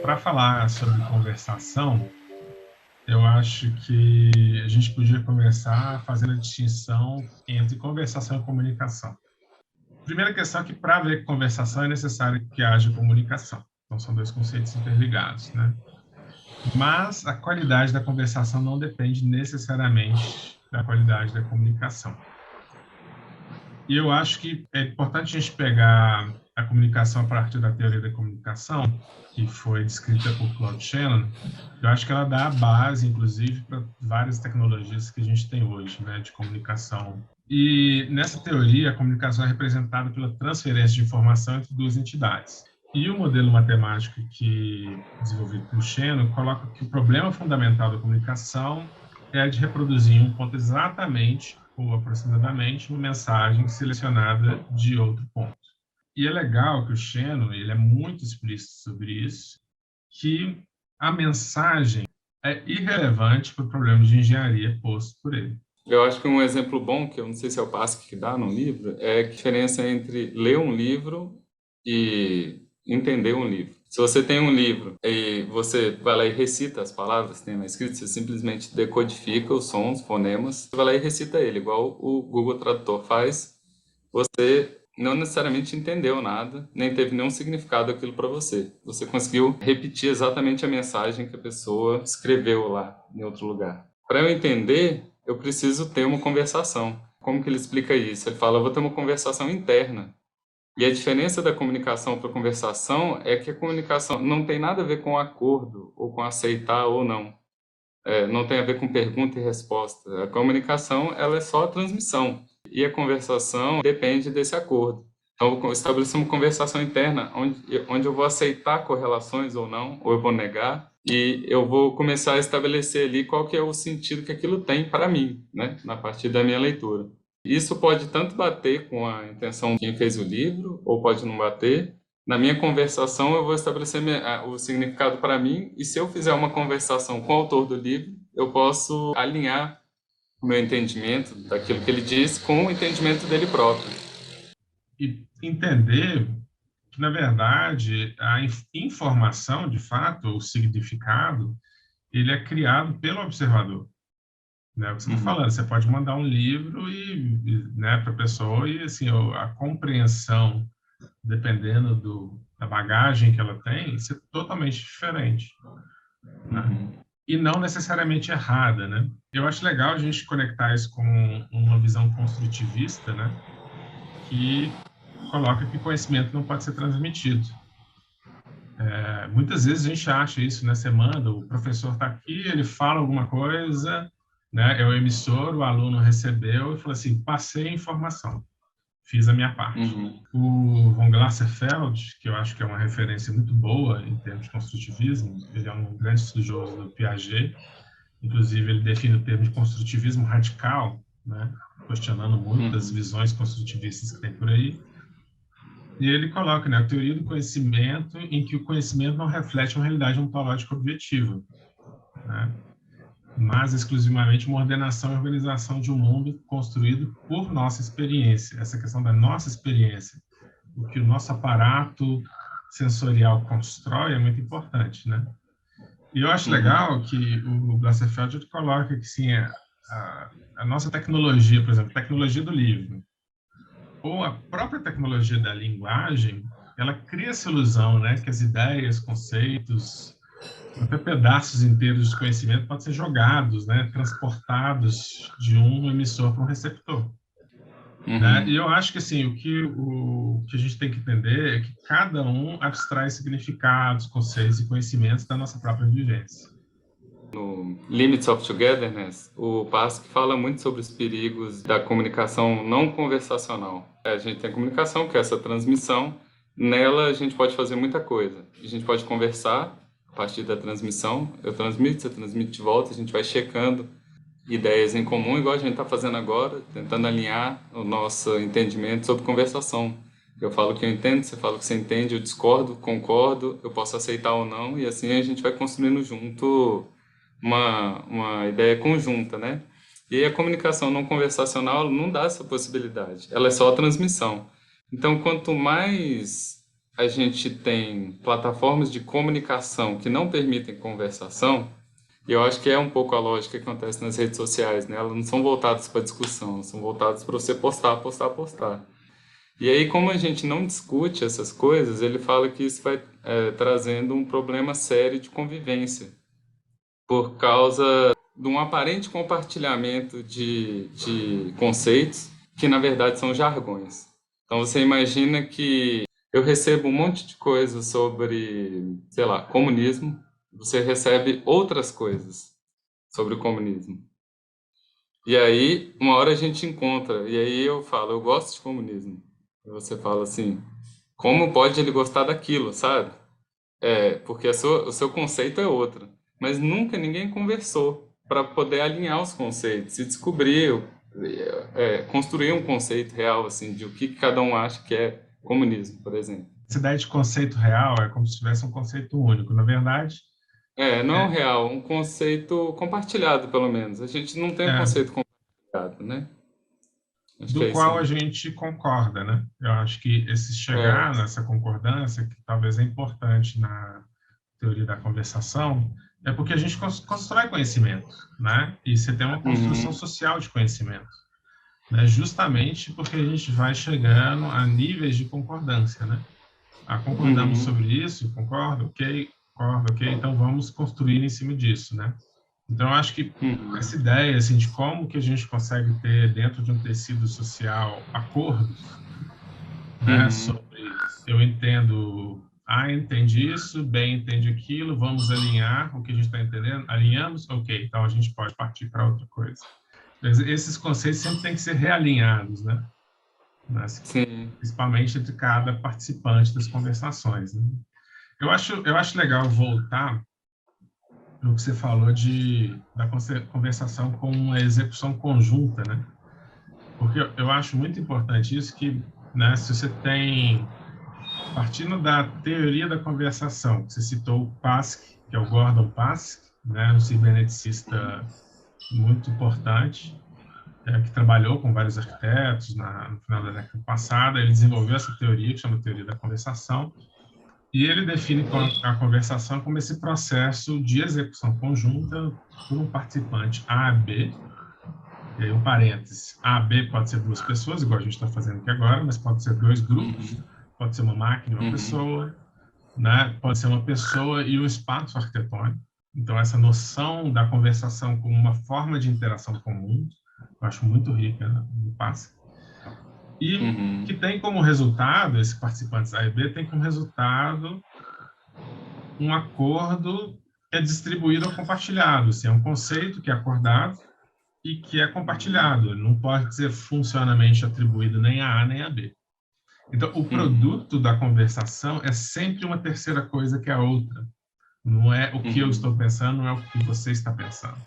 Para falar sobre conversação, eu acho que a gente podia começar fazendo a distinção entre conversação e comunicação. Primeira questão é que para haver conversação é necessário que haja comunicação. Então, são dois conceitos interligados, né? Mas a qualidade da conversação não depende necessariamente da qualidade da comunicação. E eu acho que é importante a gente pegar a comunicação a partir da teoria da comunicação, que foi descrita por Claude Shannon. Eu acho que ela dá a base, inclusive, para várias tecnologias que a gente tem hoje, né, de comunicação. E nessa teoria, a comunicação é representada pela transferência de informação entre duas entidades. E o modelo matemático que desenvolvido por Shannon coloca que o problema fundamental da comunicação é de reproduzir em um ponto exatamente ou aproximadamente uma mensagem selecionada de outro ponto. E é legal que o Shannon, ele é muito explícito sobre isso, que a mensagem é irrelevante para o problema de engenharia posto por ele. Eu acho que um exemplo bom, que eu não sei se é o Pasque que dá no livro, é a diferença entre ler um livro e entender um livro. Se você tem um livro e você vai lá e recita as palavras que tem lá escrito, você simplesmente decodifica os sons, fonemas, você vai lá e recita ele, igual o Google Tradutor faz. Você não necessariamente entendeu nada, nem teve nenhum significado aquilo para você. Você conseguiu repetir exatamente a mensagem que a pessoa escreveu lá em outro lugar. Para eu entender, eu preciso ter uma conversação. Como que ele explica isso? Ele fala, eu vou ter uma conversação interna. E a diferença da comunicação para a conversação é que a comunicação não tem nada a ver com acordo, ou com aceitar ou não. Não tem a ver com pergunta e resposta. A comunicação, ela é só a transmissão. E a conversação depende desse acordo. Então, eu vou estabelecer uma conversação interna, onde eu vou aceitar correlações ou não, ou eu vou negar, e eu vou começar a estabelecer ali qual que é o sentido que aquilo tem para mim, né, a partir da minha leitura. Isso pode tanto bater com a intenção de quem fez o livro, ou pode não bater. Na minha conversação, eu vou estabelecer o significado para mim, e se eu fizer uma conversação com o autor do livro, eu posso alinhar o meu entendimento daquilo que ele diz com o entendimento dele próprio. E entender que, na verdade, a informação, de fato, o significado, ele é criado pelo observador. Né? O que você está falando, você pode mandar um livro né, para a pessoa e assim, a compreensão, dependendo da bagagem que ela tem, isso é totalmente diferente. Né? E não necessariamente errada. Né? Eu acho legal a gente conectar isso com uma visão construtivista, né? Que coloca que conhecimento não pode ser transmitido. Muitas vezes a gente acha isso, né? Você manda, o professor está aqui, ele fala alguma coisa, né? É o emissor, o aluno recebeu e falou assim, passei a informação, fiz a minha parte. O von Glaserfeld, que eu acho que é uma referência muito boa em termos de construtivismo, ele é um grande estudioso do Piaget, inclusive ele define o termo de construtivismo radical, né? Questionando muitas visões construtivistas que tem por aí. E ele coloca, né, a teoria do conhecimento em que o conhecimento não reflete uma realidade ontológica objetiva, né, mas exclusivamente uma ordenação e organização de um mundo construído por nossa experiência. Essa questão da nossa experiência, o que o nosso aparato sensorial constrói é muito importante, né? E eu acho legal que o Glaserfeld coloca que, sim, a nossa tecnologia, por exemplo, tecnologia do livro, ou a própria tecnologia da linguagem, ela cria essa ilusão, né, que as ideias, conceitos, até pedaços inteiros de conhecimento podem ser jogados, né, transportados de um emissor para um receptor. Né? E eu acho que assim, o que a gente tem que entender é que cada um abstrai significados, conceitos e conhecimentos da nossa própria vivência. No Limits of Togetherness, o Pasque fala muito sobre os perigos da comunicação não conversacional. A gente tem a comunicação, que é essa transmissão. Nela, a gente pode fazer muita coisa. A gente pode conversar a partir da transmissão. Eu transmito, você transmite de volta. A gente vai checando ideias em comum, igual a gente está fazendo agora, tentando alinhar o nosso entendimento sobre conversação. Eu falo que eu entendo, você fala que você entende, eu discordo, concordo, eu posso aceitar ou não, e assim a gente vai construindo junto uma ideia conjunta, né? E aí a comunicação não conversacional não dá essa possibilidade, ela é só a transmissão. Então, quanto mais a gente tem plataformas de comunicação que não permitem conversação, e eu acho que é um pouco a lógica que acontece nas redes sociais, né? Elas não são voltadas para discussão, elas são voltadas para você postar, postar, postar. E aí, como a gente não discute essas coisas, ele fala que isso vai trazendo um problema sério de convivência, por causa de um aparente compartilhamento de conceitos que, na verdade, são jargões. Então, você imagina que eu recebo um monte de coisas sobre, sei lá, comunismo, você recebe outras coisas sobre o comunismo. E aí, uma hora a gente encontra, e aí eu falo, eu gosto de comunismo. E você fala assim, como pode ele gostar daquilo, sabe? Porque o seu conceito é outro. Mas nunca ninguém conversou para poder alinhar os conceitos e descobrir, construir um conceito real, assim, de o que cada um acha que é comunismo, por exemplo. Essa ideia de conceito real é como se tivesse um conceito único. Na verdade, Não real, um conceito compartilhado, pelo menos. A gente não tem um é, conceito compartilhado, né? Acho que do é isso qual a aí. gente concorda, né? Eu acho que esse É. chegar nessa concordância, que talvez é importante na teoria da conversação, é porque a gente constrói conhecimento, né? E você tem uma construção Uhum, social de conhecimento, né? Justamente porque a gente vai chegando a níveis de concordância, né? Concordamos uhum, sobre isso, concordo, ok, então vamos construir em cima disso, né? Então, eu acho que uhum, essa ideia, assim, de como que a gente consegue ter, dentro de um tecido social, acordos, né, uhum, sobre, eu entendo, A entende isso, B entende aquilo, vamos alinhar o que a gente está entendendo, alinhamos, ok, então a gente pode partir para outra coisa. Mas esses conceitos sempre têm que ser realinhados, né? sim. Principalmente entre cada participante das conversações, né? Eu acho legal voltar no que você falou da conversação com uma execução conjunta, né? Porque eu acho muito importante isso que, né, se você tem, partindo da teoria da conversação, você citou o Pask, que é o Gordon Pask, né, um ciberneticista muito importante, que trabalhou com vários arquitetos no final da década passada, ele desenvolveu essa teoria, que chama teoria da conversação, e ele define a conversação como esse processo de execução conjunta por um participante A, B, e aí um parênteses, A, B pode ser duas pessoas, igual a gente está fazendo aqui agora, mas pode ser dois grupos, Uhum, pode ser uma máquina e uma uhum, pessoa, né? Pode ser uma pessoa e um espaço arquitetônico. Então, essa noção da conversação como uma forma de interação comum, eu acho muito rica, né, no passe. E que uhum, tem como resultado, esses participantes A e B tem como resultado um acordo que é distribuído ou compartilhado. Assim, é um conceito que é acordado e que é compartilhado. Não pode ser funcionalmente atribuído nem a nem a B. Então, o uhum, produto da conversação é sempre uma terceira coisa que a outra. Não é o que eu uhum, estou pensando, não é o que você está pensando.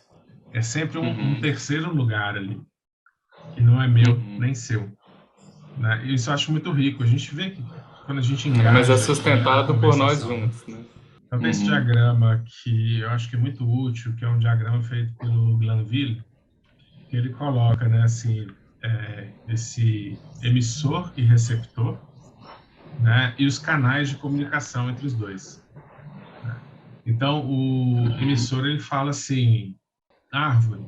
É sempre um uhum, terceiro lugar ali, que não é meu nem uhum. seu. Né? Isso eu acho muito rico. A gente vê que quando a gente Mas é engaja em sustentado por nós conversação, né? juntos, né? Então, tem esse Uhum, diagrama que eu acho que é muito útil, que é um diagrama feito pelo Glanville, que ele coloca, né, assim, esse emissor e receptor, né, e os canais de comunicação entre os dois. Né? Então, o emissor ele fala assim, árvore,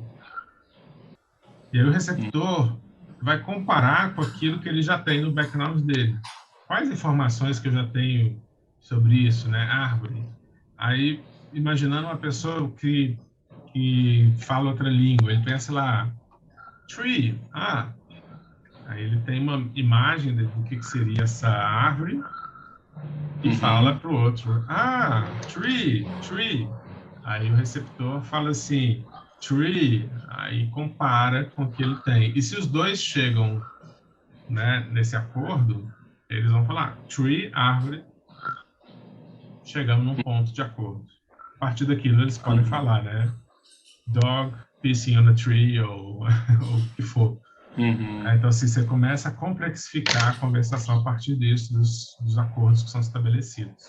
e aí o receptor vai comparar com aquilo que ele já tem no background dele. Quais informações que eu já tenho sobre isso, né, árvore? Aí, imaginando uma pessoa que fala outra língua, ele pensa lá, tree, aí ele tem uma imagem do que seria essa árvore e fala uhum, para o outro, tree, tree. Aí o receptor fala assim, tree, aí compara com o que ele tem. E se os dois chegam, né, nesse acordo, eles vão falar, tree, árvore, chegamos num ponto de acordo. A partir daquilo eles podem uhum, falar, né, dog pissing on a tree ou, ou o que for. uhum. Então, assim, você começa a complexificar a conversação a partir disso, dos acordos que são estabelecidos.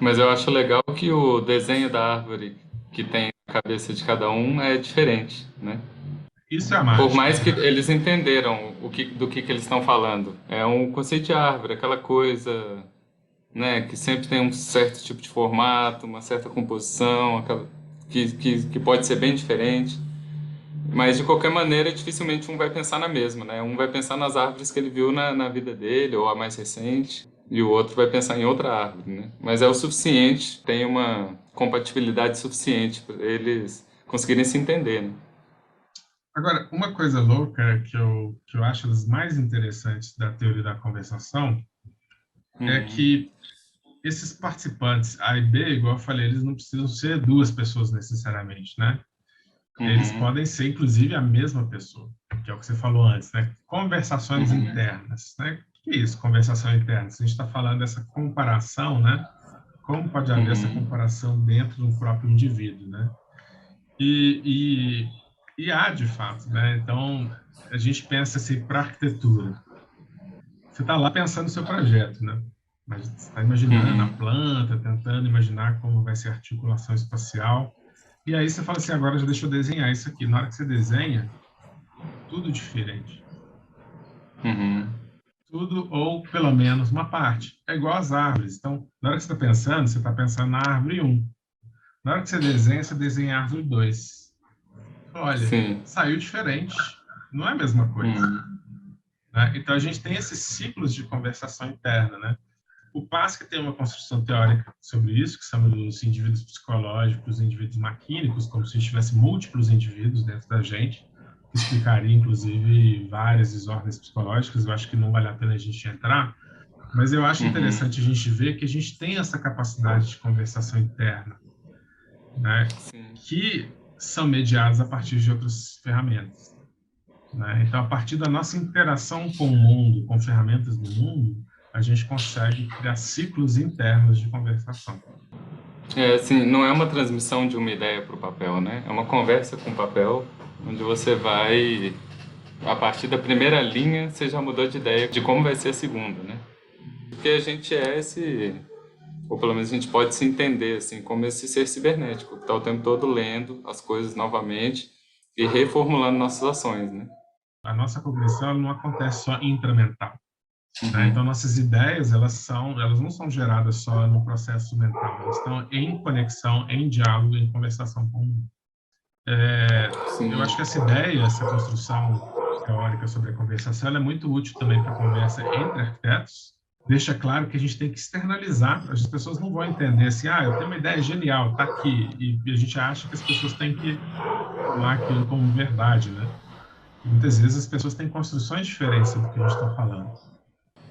Mas eu acho legal que o desenho da árvore que tem cabeça de cada um é diferente, né? Isso é a Por mágica. mais que eles entenderam do que eles estão falando. É um conceito de árvore, aquela coisa, né, que sempre tem um certo tipo de formato, uma certa composição, que pode ser bem diferente. Mas, de qualquer maneira, dificilmente um vai pensar na mesma, né? Um vai pensar nas árvores que ele viu na vida dele, ou a mais recente, e o outro vai pensar em outra árvore, né? Mas é o suficiente, tem uma compatibilidade suficiente para eles conseguirem se entender, né? Agora, uma coisa louca que eu acho das mais interessantes da teoria da conversação é Uhum, que esses participantes A e B, igual eu falei, eles não precisam ser duas pessoas necessariamente, né? Eles uhum, podem ser, inclusive, a mesma pessoa, que é o que você falou antes, né? Conversações uhum, internas, né? O que é isso, conversação interna? Se a gente está falando dessa comparação, né? Como pode haver essa uhum, comparação dentro do próprio indivíduo, né? E, e há, de fato, né? Então, a gente pensa assim, para arquitetura. Você está lá pensando no seu projeto, né? Mas você está imaginando a uhum. planta, tentando imaginar como vai ser a articulação espacial. E aí você fala assim, agora já deixa eu desenhar isso aqui. Na hora que você desenha, tudo diferente. Uhum. Tudo, ou pelo menos uma parte. É igual às árvores. Então, na hora que você está pensando na árvore um. Na hora que você desenha a árvore 2. Olha, Sim. saiu diferente. Não é a mesma coisa. Uhum. Né? Então, a gente tem esses ciclos de conversação interna, né? O Pascal tem uma construção teórica sobre isso, que são os indivíduos psicológicos, os indivíduos maquínicos, como se tivesse múltiplos indivíduos dentro da gente, que explicaria, inclusive, várias desordens psicológicas. Eu acho que não vale a pena a gente entrar, mas eu acho Uhum. interessante a gente ver que a gente tem essa capacidade de conversação interna, né, Sim. que são mediadas a partir de outras ferramentas. Né? Então, a partir da nossa interação com o mundo, com ferramentas do mundo, a gente consegue criar ciclos internos de conversação. É assim, não é uma transmissão de uma ideia para o papel, né? É uma conversa com o papel, onde você vai, a partir da primeira linha, você já mudou de ideia de como vai ser a segunda, né? Porque a gente é esse, ou pelo menos a gente pode se entender assim, como esse ser cibernético, que está o tempo todo lendo as coisas novamente e reformulando nossas ações, né? A nossa cognição ela não acontece só intramental. Né? Então, Uhum. nossas ideias elas não são geradas só no processo mental, elas estão em conexão, em diálogo, em conversação com o mundo. Eu Sim. acho que essa ideia, essa construção teórica sobre a conversação, ela é muito útil também para a conversa entre arquitetos. Deixa claro que a gente tem que externalizar. As pessoas não vão entender assim, eu tenho uma ideia genial, está aqui, e a gente acha que as pessoas têm que tomar aquilo como verdade, né? E muitas vezes as pessoas têm construções diferentes do que a gente está falando.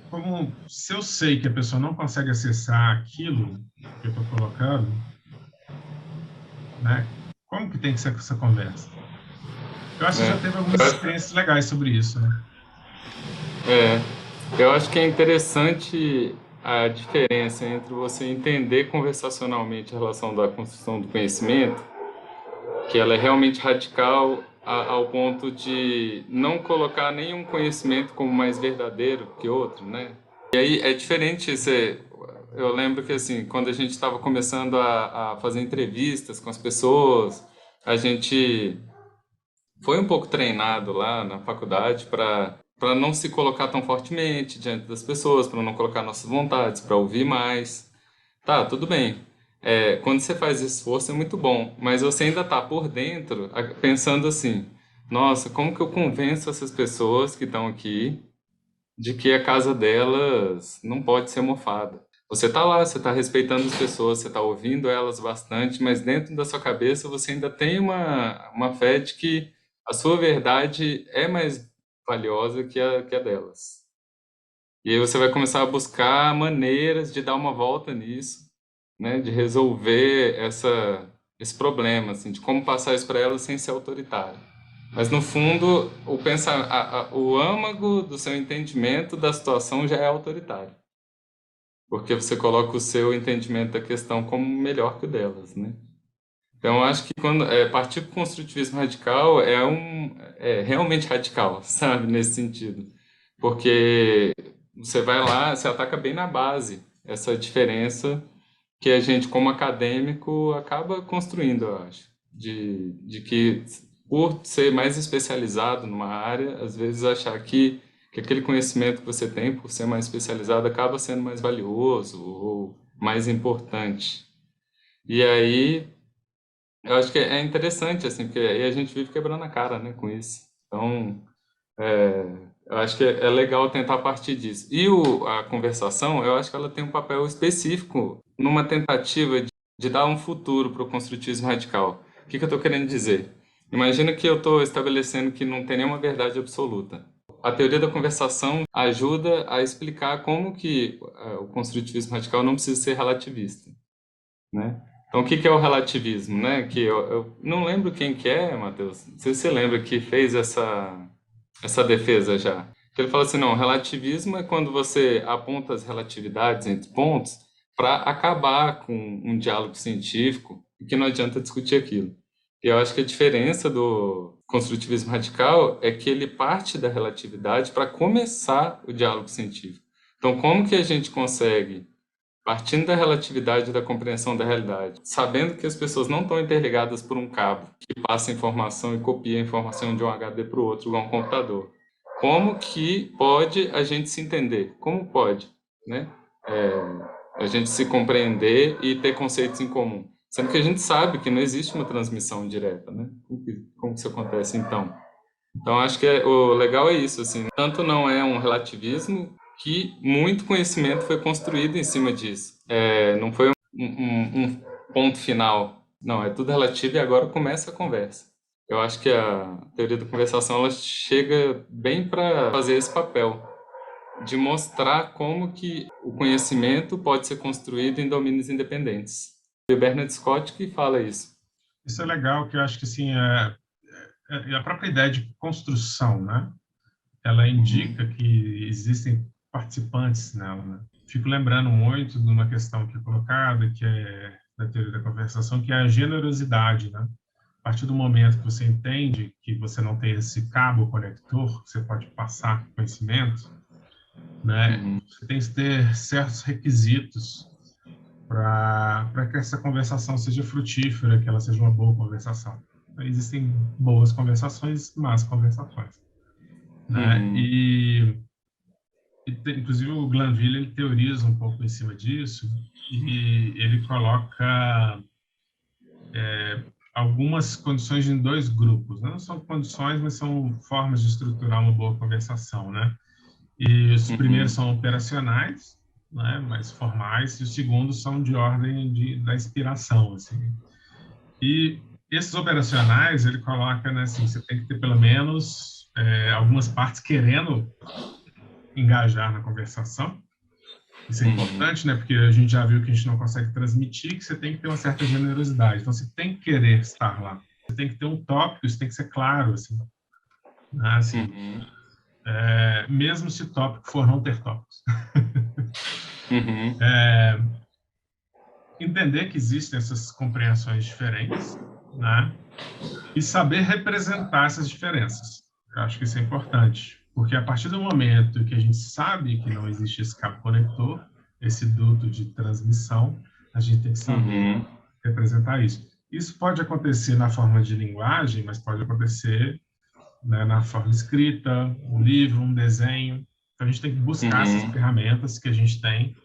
Como se eu sei que a pessoa não consegue acessar aquilo que eu estou colocando, né? Como que tem que ser essa conversa? Eu acho que já teve algumas É. experiências legais sobre isso, né? É, eu acho que é interessante a diferença entre você entender conversacionalmente a relação da construção do conhecimento, que ela é realmente radical ao ponto de não colocar nenhum conhecimento como mais verdadeiro que outro, né? E aí é diferente você... Eu lembro que, assim, quando a gente estava começando a fazer entrevistas com as pessoas, a gente foi um pouco treinado lá na faculdade para não se colocar tão fortemente diante das pessoas, para não colocar nossas vontades, para ouvir mais. Tá, tudo bem. Quando você faz esse esforço é muito bom, mas você ainda tá por dentro pensando assim: nossa, como que eu convenço essas pessoas que estão aqui de que a casa delas não pode ser mofada? Você tá lá, você tá respeitando as pessoas, você tá ouvindo elas bastante, mas dentro da sua cabeça você ainda tem uma fé de que a sua verdade é mais valiosa que a delas. E aí você vai começar a buscar maneiras de dar uma volta nisso, né, de resolver esse problema, assim, de como passar isso para elas sem ser autoritário. Mas no fundo, o âmago do seu entendimento da situação já é autoritário. Porque você coloca o seu entendimento da questão como melhor que o delas, né? Então, eu acho que quando partir para o construtivismo radical é realmente radical, sabe, nesse sentido. Porque você vai lá, você ataca bem na base essa diferença que a gente, como acadêmico, acaba construindo, eu acho. de que, por ser mais especializado numa área, às vezes achar que aquele conhecimento que você tem, por ser mais especializado, acaba sendo mais valioso ou mais importante. E aí, eu acho que é interessante, assim, porque aí a gente vive quebrando a cara, né, com isso. Então, eu acho que é legal tentar partir disso. E a conversação, eu acho que ela tem um papel específico numa tentativa de dar um futuro para o construtivismo radical. O que eu estou querendo dizer? Imagina que eu estou estabelecendo que não tem nenhuma verdade absoluta. A teoria da conversação ajuda a explicar como que o construtivismo radical não precisa ser relativista, né? Então, o que é o relativismo, né? Que eu não lembro quem que é, Matheus. Não sei se você lembra que fez essa defesa já. Ele fala assim, não, relativismo é quando você aponta as relatividades entre pontos para acabar com um diálogo científico e que não adianta discutir aquilo. E eu acho que a diferença do construtivismo radical é que ele parte da relatividade para começar o diálogo científico. Então, como que a gente consegue, partindo da relatividade e da compreensão da realidade, sabendo que as pessoas não estão interligadas por um cabo que passa informação e copia a informação de um HD para o outro, igual um computador, como que pode a gente se entender? Como pode, né? A gente se compreender e ter conceitos em comum. Sendo que a gente sabe que não existe uma transmissão direta, né? Como que isso acontece, então? Então, acho que o legal é isso, assim. Tanto não é um relativismo que muito conhecimento foi construído em cima disso. Não foi um ponto final. Não, é tudo relativo e agora começa a conversa. Eu acho que a teoria da conversação ela chega bem para fazer esse papel de mostrar como que o conhecimento pode ser construído em domínios independentes. E o Bernard Scott que fala isso. Isso é legal, que eu acho que assim, a própria ideia de construção, né? Ela indica que existem participantes nela, né? Fico lembrando muito de uma questão que é colocada, que é da teoria da conversação, que é a generosidade, né? A partir do momento que você entende que você não tem esse cabo conector, que você pode passar conhecimento, né? Você tem que ter certos requisitos para que essa conversação seja frutífera, que ela seja uma boa conversação. Então, existem boas conversações, más conversações, né? Inclusive o Glanville ele teoriza um pouco em cima disso e ele coloca algumas condições em dois grupos. Não são condições, mas são formas de estruturar uma boa conversação, né? E os primeiros são operacionais, né, mais formais, e os segundos são de ordem da inspiração, assim. E esses operacionais, ele coloca, né, assim, você tem que ter pelo menos algumas partes querendo engajar na conversação. Isso é importante, né, porque a gente já viu que a gente não consegue transmitir, que você tem que ter uma certa generosidade. Então, você tem que querer estar lá. Você tem que ter um tópico, isso tem que ser claro, assim. Né, assim mesmo se o tópico for não ter tópicos. Entender que existem essas compreensões diferentes, né? E saber representar essas diferenças. Eu acho que isso é importante, porque a partir do momento que a gente sabe que não existe esse cabo conector, esse duto de transmissão, a gente tem que saber representar isso. Isso pode acontecer na forma de linguagem, mas pode acontecer, né, na forma escrita, um livro, um desenho. Então, a gente tem que buscar essas ferramentas que a gente tem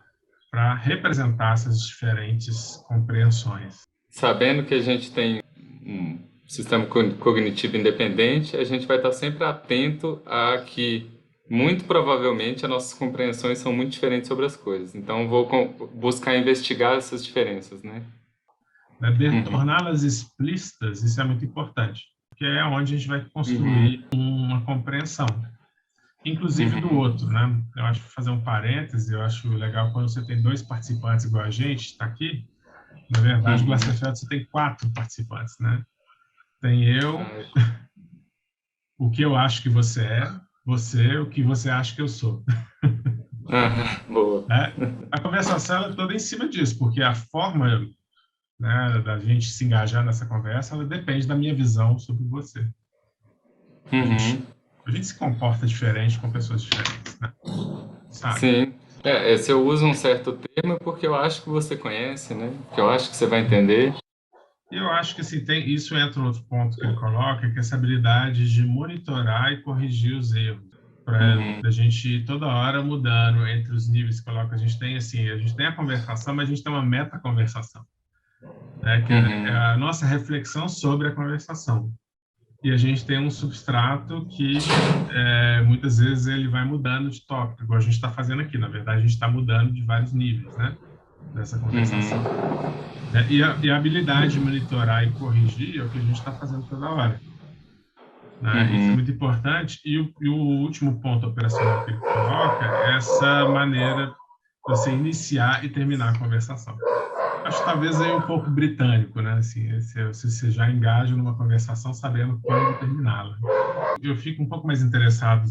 para representar essas diferentes compreensões. Sabendo que a gente tem um sistema cognitivo independente, a gente vai estar sempre atento a que, muito provavelmente, as nossas compreensões são muito diferentes sobre as coisas. Então, vou buscar investigar essas diferenças, né? Torná-las explícitas, isso é muito importante, porque é onde a gente vai construir uma compreensão, inclusive do outro, né? Eu acho que fazer um parêntese, eu acho legal quando você tem dois participantes igual a gente, está aqui. Na verdade, o Glaserfeld você tem 4 participantes, né? Tem eu, o que eu acho que você é, você, o que você acha que eu sou. Boa. A conversação é toda em cima disso, porque a forma, né, da gente se engajar nessa conversa, ela depende da minha visão sobre você. A gente se comporta diferente com pessoas diferentes, né? Sabe? Sim. Se eu uso um certo termo é porque eu acho que você conhece, né? Que eu acho que você vai entender. Eu acho que assim, isso entra no outro ponto que ele coloca, que é essa habilidade de monitorar e corrigir os erros. Para a gente ir toda hora mudando entre os níveis que coloca. A gente tem assim, a gente tem a conversação, mas a gente tem uma meta-conversação, né? Que é a nossa reflexão sobre a conversação. E a gente tem um substrato que muitas vezes ele vai mudando de tópico, igual a gente está fazendo aqui. Na verdade, a gente está mudando de vários níveis, né? Dessa conversação. E a habilidade de monitorar e corrigir é o que a gente está fazendo toda hora. Né? Isso é muito importante. E o último ponto operacional que ele coloca é essa maneira de você iniciar e terminar a conversação. Acho que talvez aí um pouco britânico, né? Assim, você já engaja numa conversação sabendo quando terminá-la. Eu fico um pouco mais interessado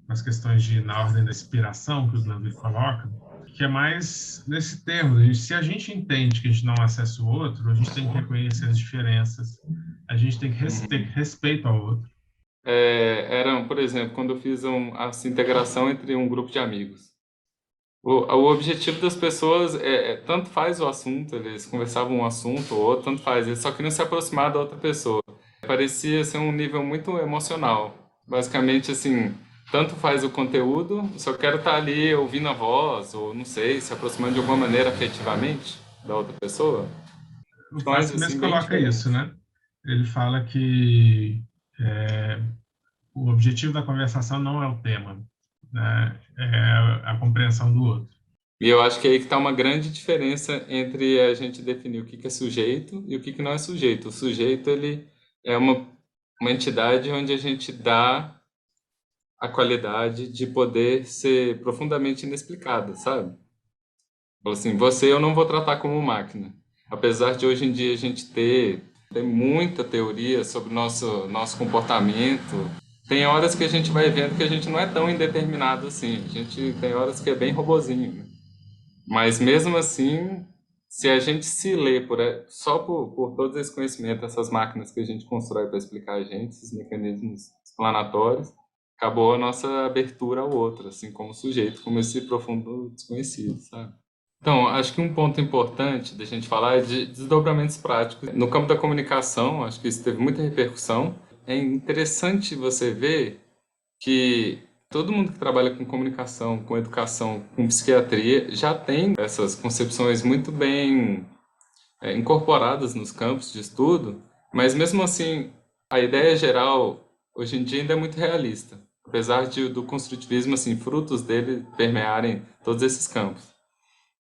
nas questões na ordem da inspiração que o Glanville coloca, que é mais nesse termo. Se a gente entende que a gente não acessa o outro, a gente tem que reconhecer as diferenças, a gente tem que ter respeito ao outro. Por exemplo, quando eu fiz essa integração entre um grupo de amigos. O objetivo das pessoas tanto faz o assunto, eles conversavam um assunto ou outro, tanto faz, eles só queriam se aproximar da outra pessoa. Parecia ser um nível muito emocional. Basicamente, assim, tanto faz o conteúdo, só quero estar ali ouvindo a voz, ou não sei, se aproximando de alguma maneira afetivamente da outra pessoa. O Mas, Pasco assim, mesmo bem coloca diferente. isso, né? Ele fala que o objetivo da conversação não é o tema, né? É a compreensão do outro. E eu acho que aí que está uma grande diferença entre a gente definir o que que é sujeito e o que que não é sujeito. O sujeito, ele é uma entidade onde a gente dá a qualidade de poder ser profundamente inexplicada, sabe? Fala assim, você eu não vou tratar como máquina. Apesar de hoje em dia a gente tem muita teoria sobre nosso comportamento, tem horas que a gente vai vendo que a gente não é tão indeterminado assim. A gente tem horas que é bem robozinho, né? Mas mesmo assim, se a gente se lê só por todo esse conhecimento, essas máquinas que a gente constrói para explicar a gente, esses mecanismos explanatórios, acabou a nossa abertura ao outro, assim como sujeito, como esse profundo desconhecido, sabe? Então, acho que um ponto importante da gente falar é de desdobramentos práticos. No campo da comunicação, acho que isso teve muita repercussão. É interessante você ver que todo mundo que trabalha com comunicação, com educação, com psiquiatria, já tem essas concepções muito bem incorporadas nos campos de estudo, mas mesmo assim, a ideia geral, hoje em dia, ainda é muito realista, apesar do construtivismo, assim, frutos dele permearem todos esses campos.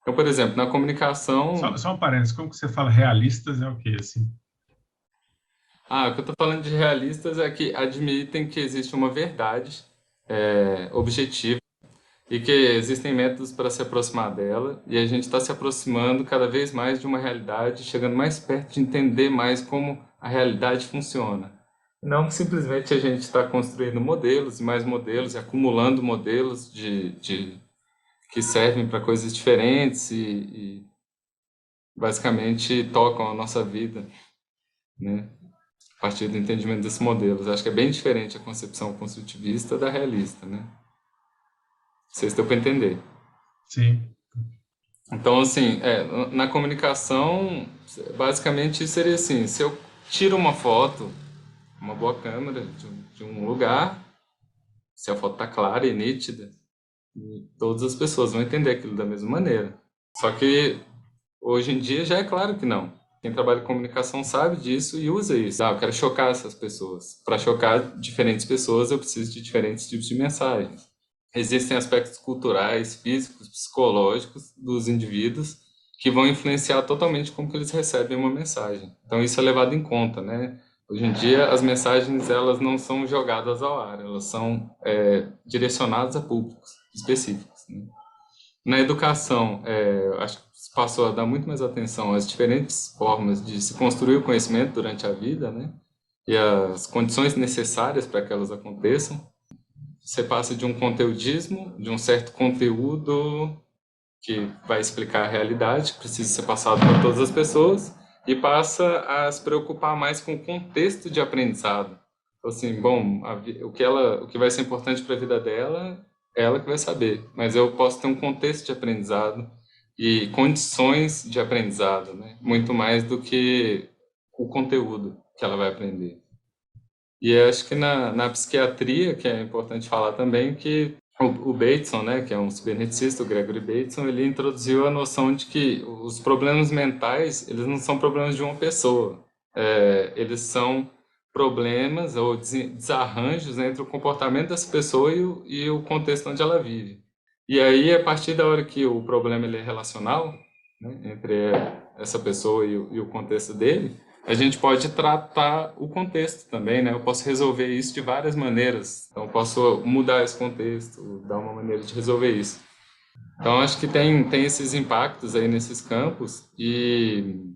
Então, por exemplo, na comunicação... Só um parênteses, como que você fala realistas é o quê, assim? o que eu estou falando de realistas é que admitem que existe uma verdade objetiva e que existem métodos para se aproximar dela, e a gente está se aproximando cada vez mais de uma realidade, chegando mais perto de entender mais como a realidade funciona. Não que simplesmente a gente está construindo modelos e mais modelos, e acumulando modelos que servem para coisas diferentes e basicamente tocam a nossa vida, né? A partir do entendimento desses modelos. Acho que é bem diferente a concepção construtivista da realista, né? Vocês estão para entender. Sim. Então, assim, na comunicação, basicamente seria assim, se eu tiro uma foto, uma boa câmera de um lugar, se a foto está clara e nítida, todas as pessoas vão entender aquilo da mesma maneira. Só que hoje em dia já é claro que não. Quem trabalha com comunicação sabe disso e usa isso. Eu quero chocar essas pessoas. Para chocar diferentes pessoas, eu preciso de diferentes tipos de mensagens. Existem aspectos culturais, físicos, psicológicos dos indivíduos que vão influenciar totalmente como que eles recebem uma mensagem. Então isso é levado em conta, né? Hoje em dia as mensagens elas não são jogadas ao ar, elas são direcionadas a públicos específicos, né? Na educação, acho que se passou a dar muito mais atenção às diferentes formas de se construir o conhecimento durante a vida, né? E as condições necessárias para que elas aconteçam. Você passa de um conteudismo, de um certo conteúdo que vai explicar a realidade, que precisa ser passado para todas as pessoas, e passa a se preocupar mais com o contexto de aprendizado. Então, assim, bom, o que vai ser importante para a vida dela, é ela que vai saber, mas eu posso ter um contexto de aprendizado e condições de aprendizado, né? Muito mais do que o conteúdo que ela vai aprender. E acho que na psiquiatria, que é importante falar também, que o Bateson, né, que é um ciberneticista, o Gregory Bateson, ele introduziu a noção de que os problemas mentais, eles não são problemas de uma pessoa. Eles são problemas ou desarranjos entre o comportamento dessa pessoa e o contexto onde ela vive. E aí, a partir da hora que o problema ele é relacional, né, entre essa pessoa e o contexto dele, a gente pode tratar o contexto também, né? Eu posso resolver isso de várias maneiras. Então, eu posso mudar esse contexto, dar uma maneira de resolver isso. Então, acho que tem esses impactos aí nesses campos e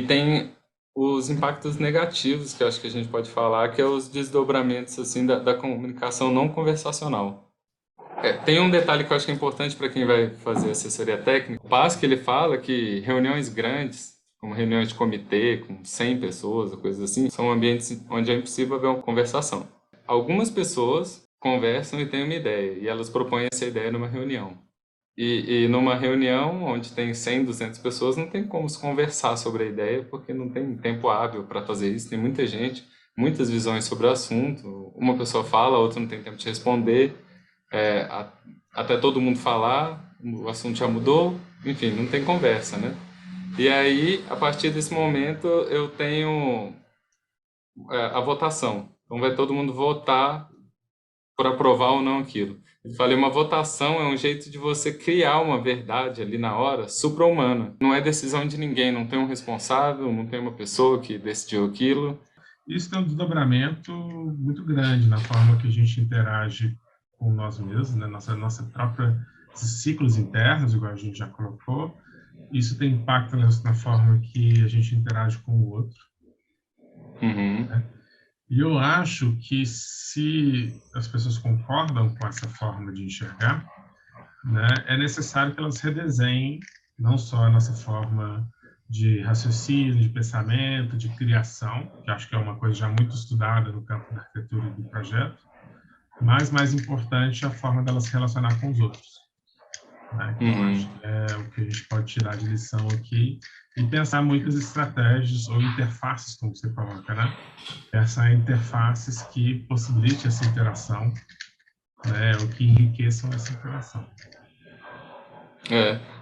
tem os impactos negativos que eu acho que a gente pode falar, que é os desdobramentos assim da comunicação não conversacional. Tem um detalhe que eu acho que é importante para quem vai fazer assessoria técnica. O Pascal, ele fala que reuniões grandes, como reuniões de comitê, com 100 pessoas, ou coisas assim, são ambientes onde é impossível haver uma conversação. Algumas pessoas conversam e têm uma ideia, e elas propõem essa ideia numa reunião. E numa reunião onde tem 100, 200 pessoas, não tem como se conversar sobre a ideia, porque não tem tempo hábil para fazer isso. Tem muita gente, muitas visões sobre o assunto. Uma pessoa fala, a outra não tem tempo de responder. Até todo mundo falar, o assunto já mudou, enfim, não tem conversa, né? E aí, a partir desse momento, eu tenho a votação. Então, vai todo mundo votar por aprovar ou não aquilo. Eu falei, uma votação é um jeito de você criar uma verdade ali na hora, supra-humana. Não é decisão de ninguém, não tem um responsável, não tem uma pessoa que decidiu aquilo. Isso tem um desdobramento muito grande na forma que a gente interage com nós mesmos, né? Nossa própria ciclos internos, igual a gente já colocou. Isso tem impacto na forma que a gente interage com o outro. Uhum. Né? E eu acho que se as pessoas concordam com essa forma de enxergar, né, é necessário que elas redesenhem não só a nossa forma de raciocínio, de pensamento, de criação, que acho que é uma coisa já muito estudada no campo da arquitetura e do projeto, mas, mais importante, a forma delas se relacionar com os outros. Né? Então, acho que é o que a gente pode tirar de lição aqui e pensar muitas estratégias ou interfaces, como você coloca, né? Pensar em interfaces que possibilitem essa interação, né? Ou que enriqueçam essa interação.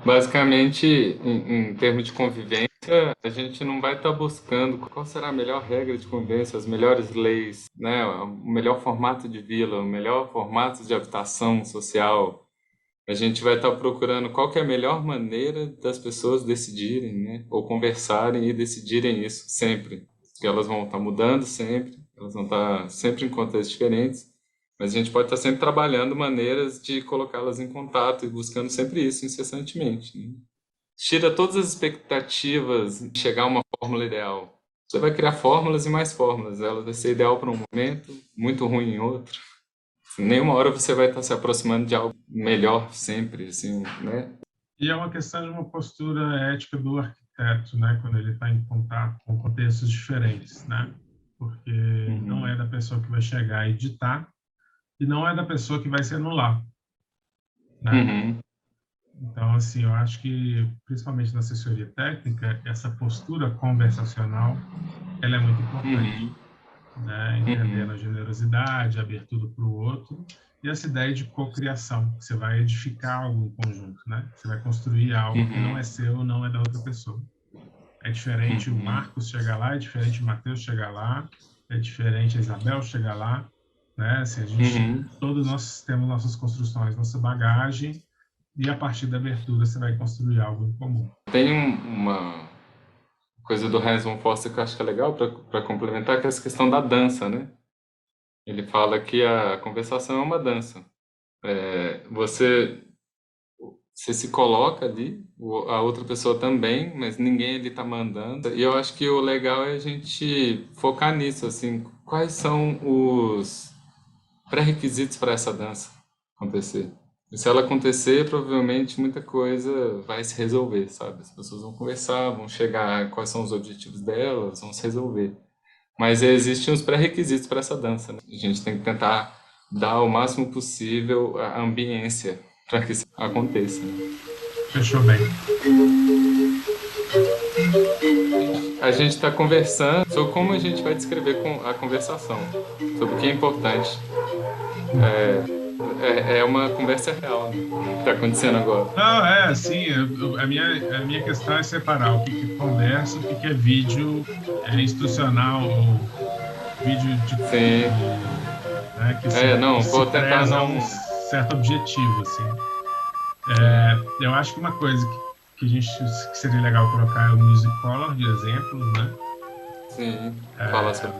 Basicamente, em termos de convivência, a gente não vai estar buscando qual será a melhor regra de convivência, as melhores leis, né? O melhor formato de vila, o melhor formato de habitação social. A gente vai estar procurando qual que é a melhor maneira das pessoas decidirem, né? Ou conversarem e decidirem isso sempre. Porque elas vão estar mudando sempre, elas vão estar sempre em contextos diferentes, mas a gente pode estar sempre trabalhando maneiras de colocá-las em contato e buscando sempre isso incessantemente, né? Tira todas as expectativas de chegar a uma fórmula ideal. Você vai criar fórmulas e mais fórmulas. Ela vai ser ideal para um momento, muito ruim em outro. Nenhuma hora você vai estar se aproximando de algo melhor sempre, assim, né? E é uma questão de uma postura ética do arquiteto, né? Quando ele está em contato com contextos diferentes, né? Porque não é da pessoa que vai chegar e ditar e não é da pessoa que vai se anular, né? Então, assim, eu acho que, principalmente na assessoria técnica, essa postura conversacional, ela é muito importante, né? Entendendo a generosidade, a abertura para o outro e essa ideia de cocriação. Você vai edificar algo em conjunto, né? Você vai construir algo que não é seu, não é da outra pessoa. É diferente o Marcos chegar lá, é diferente o Matheus chegar lá, é diferente a Isabel chegar lá, né? Assim, a gente, todos nós temos nossas construções, nossa bagagem, e a partir da abertura você vai construir algo em comum. Tem uma coisa do Hans von Foster que eu acho que é legal para complementar, que é essa questão da dança, né? Ele fala que a conversação é uma dança. Você se coloca ali, a outra pessoa também, mas ninguém ali está mandando. E eu acho que o legal é a gente focar nisso, assim, quais são os pré-requisitos para essa dança acontecer. E se ela acontecer, provavelmente muita coisa vai se resolver, sabe? As pessoas vão conversar, vão chegar a quais são os objetivos delas, vão se resolver. Mas existem os pré-requisitos para essa dança, né? A gente tem que tentar dar o máximo possível a ambiência para que isso aconteça, né? Fechou bem. A gente está conversando sobre como a gente vai descrever a conversação, sobre o que é importante. É uma conversa real, né, que está acontecendo agora. Não, assim, a minha questão é separar o que é conversa, o que é vídeo institucional, ou vídeo Sim. Né, que não, se vou tentar preza não... um certo objetivo, assim. Eu acho que uma coisa que que seria legal colocar é o Music Color de exemplos, né? Sim, fala sobre.